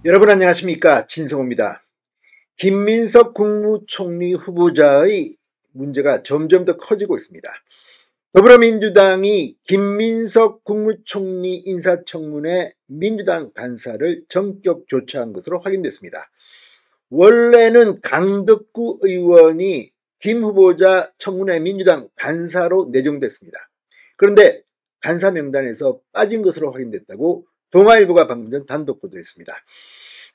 여러분 안녕하십니까, 진성호입니다. 김민석 국무총리 후보자의 문제가 점점 더 커지고 있습니다. 더불어민주당이 김민석 국무총리 인사청문회 민주당 간사를 전격 조처한 것으로 확인됐습니다. 원래는 강덕구 의원이 김 후보자 청문회 민주당 간사로 내정됐습니다. 그런데 간사 명단에서 빠진 것으로 확인됐다고 동아일보가 방금 전 단독 보도했습니다.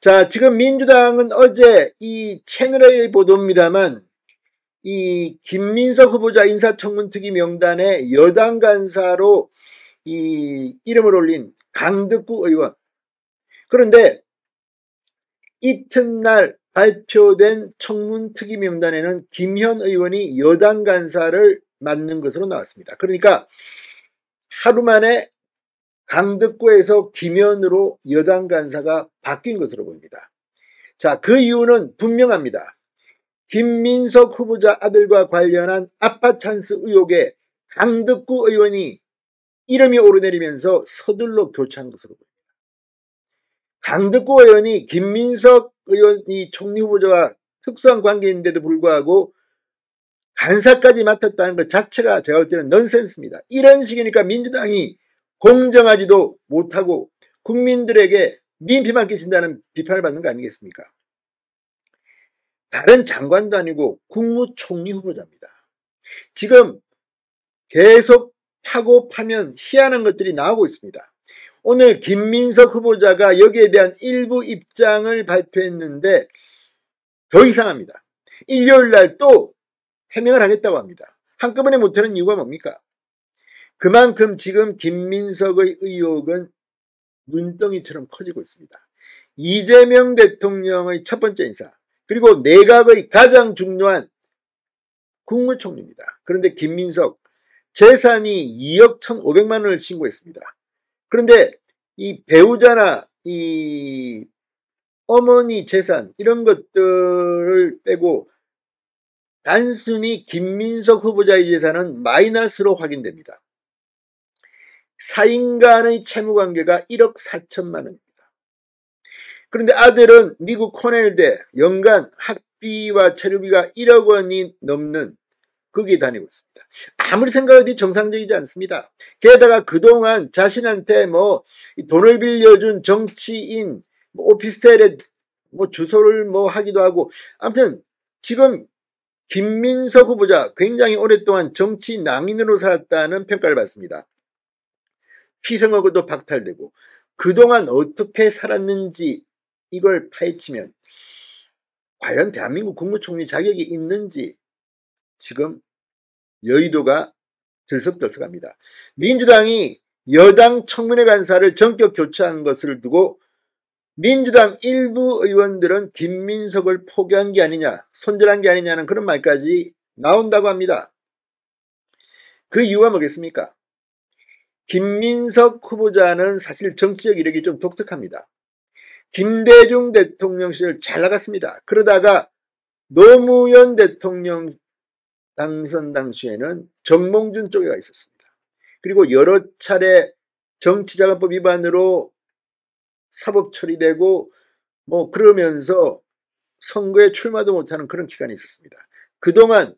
자, 지금 민주당은 어제 이 채널A 보도입니다만 이 김민석 후보자 인사청문 특위 명단에 여당 간사로 이 이름을 올린 강덕구 의원, 그런데 이튿날 발표된 청문 특위 명단에는 김현 의원이 여당 간사를 맡는 것으로 나왔습니다. 그러니까 하루 만에 강덕구에서 김현으로 여당 간사가 바뀐 것으로 보입니다. 자, 그 이유는 분명합니다. 김민석 후보자 아들과 관련한 아빠 찬스 의혹에 강덕구 의원이 이름이 오르내리면서 서둘러 교체한 것으로 보입니다. 강덕구 의원이 김민석 의원이 총리 후보자와 특수한 관계인데도 불구하고 간사까지 맡았다는 것 자체가 제가 볼 때는 넌센스입니다. 이런 식이니까 민주당이 공정하지도 못하고 국민들에게 민폐만 끼친다는 비판을 받는 거 아니겠습니까? 다른 장관도 아니고 국무총리 후보자입니다. 지금 계속 파고 파면 희한한 것들이 나오고 있습니다. 오늘 김민석 후보자가 여기에 대한 일부 입장을 발표했는데 더 이상합니다. 일요일 날 또 해명을 하겠다고 합니다. 한꺼번에 못하는 이유가 뭡니까? 그만큼 지금 김민석의 의혹은 눈덩이처럼 커지고 있습니다. 이재명 대통령의 첫 번째 인사, 그리고 내각의 가장 중요한 국무총리입니다. 그런데 김민석 재산이 2억 1,500만 원을 신고했습니다. 그런데 이 배우자나 이 어머니 재산 이런 것들을 빼고 단순히 김민석 후보자의 재산은 마이너스로 확인됩니다. 4인간의 채무관계가 1억 4천만 원입니다. 그런데 아들은 미국 코넬대 연간 학비와 체류비가 1억 원이 넘는 거기에 다니고 있습니다. 아무리 생각해도 정상적이지 않습니다. 게다가 그동안 자신한테 돈을 빌려준 정치인, 오피스텔에 주소를 하기도 하고, 아무튼 지금 김민석 후보자 굉장히 오랫동안 정치 낭인으로 살았다는 평가를 받습니다. 피선거도 박탈되고 그동안 어떻게 살았는지 이걸 파헤치면 과연 대한민국 국무총리 자격이 있는지 지금 여의도가 들썩들썩합니다. 민주당이 여당 청문회 간사를 전격 교체한 것을 두고 민주당 일부 의원들은 김민석을 포기한 게 아니냐, 손절한 게 아니냐는 그런 말까지 나온다고 합니다. 그 이유가 뭐겠습니까? 김민석 후보자는 사실 정치적 이력이 좀 독특합니다. 김대중 대통령 시절 잘 나갔습니다. 그러다가 노무현 대통령 당선 당시에는 정몽준 쪽에 가 있었습니다. 그리고 여러 차례 정치자금법 위반으로 사법 처리되고 그러면서 선거에 출마도 못하는 그런 기간이 있었습니다. 그동안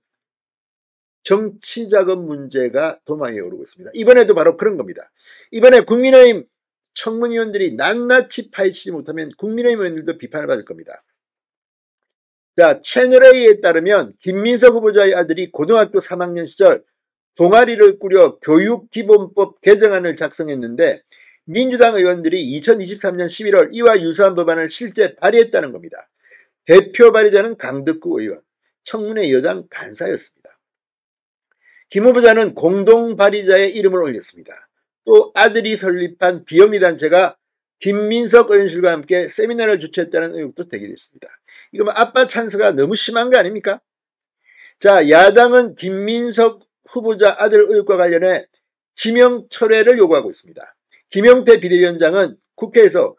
정치자금 문제가 도마에 오르고 있습니다. 이번에도 바로 그런 겁니다. 이번에 국민의힘 청문위원들이 낱낱이 파헤치지 못하면 국민의힘 의원들도 비판을 받을 겁니다. 자, 채널A에 따르면 김민석 후보자의 아들이 고등학교 3학년 시절 동아리를 꾸려 교육기본법 개정안을 작성했는데 민주당 의원들이 2023년 11월 이와 유사한 법안을 실제 발의했다는 겁니다. 대표 발의자는 강덕구 의원, 청문회 여당 간사였습니다. 김 후보자는 공동 발의자의 이름을 올렸습니다. 또 아들이 설립한 비영리단체가 김민석 의원실과 함께 세미나를 주최했다는 의혹도 제기됐습니다. 이거 아빠 찬스가 너무 심한 거 아닙니까? 자, 야당은 김민석 후보자 아들 의혹과 관련해 지명 철회를 요구하고 있습니다. 김영태 비대위원장은 국회에서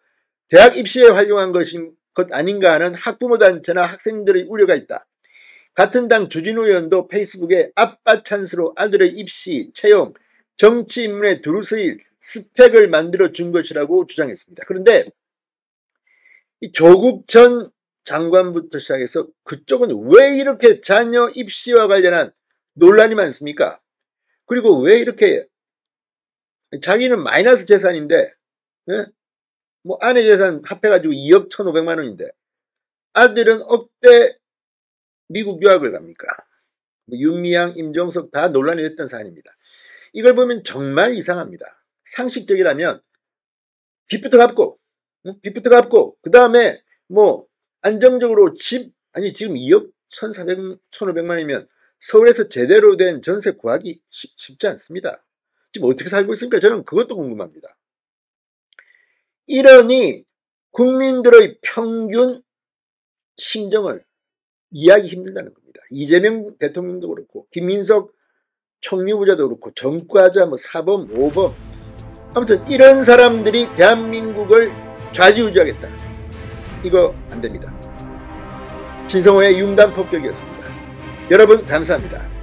대학 입시에 활용한 것 아닌가 하는 학부모 단체나 학생들의 우려가 있다. 같은 당 주진우 의원도 페이스북에 아빠 찬스로 아들의 입시, 채용, 정치 인문에 두루스일 스펙을 만들어 준 것이라고 주장했습니다. 그런데 이 조국 전 장관부터 시작해서 그쪽은 왜 이렇게 자녀 입시와 관련한 논란이 많습니까? 그리고 왜 이렇게 자기는 마이너스 재산인데, 예? 뭐 아내 재산 합해가지고 2억 1,500만 원인데 아들은 억대 미국 유학을 갑니까? 뭐 윤미향, 임종석 다 논란이 됐던 사안입니다. 이걸 보면 정말 이상합니다. 상식적이라면 빚부터 갚고 그 다음에 뭐 안정적으로 지금 2억 1,500만 원이면 서울에서 제대로 된 전세 구하기 쉽지 않습니다. 지금 어떻게 살고 있습니까? 저는 그것도 궁금합니다. 이러니 국민들의 평균 심정을 이해하기 힘들다는 겁니다. 이재명 대통령도 그렇고 김민석 총리부자도 그렇고 전과자 뭐 사범, 오범 아무튼 이런 사람들이 대한민국을 좌지우지하겠다. 이거 안 됩니다. 신성호의 융단 폭격이었습니다. 여러분 감사합니다.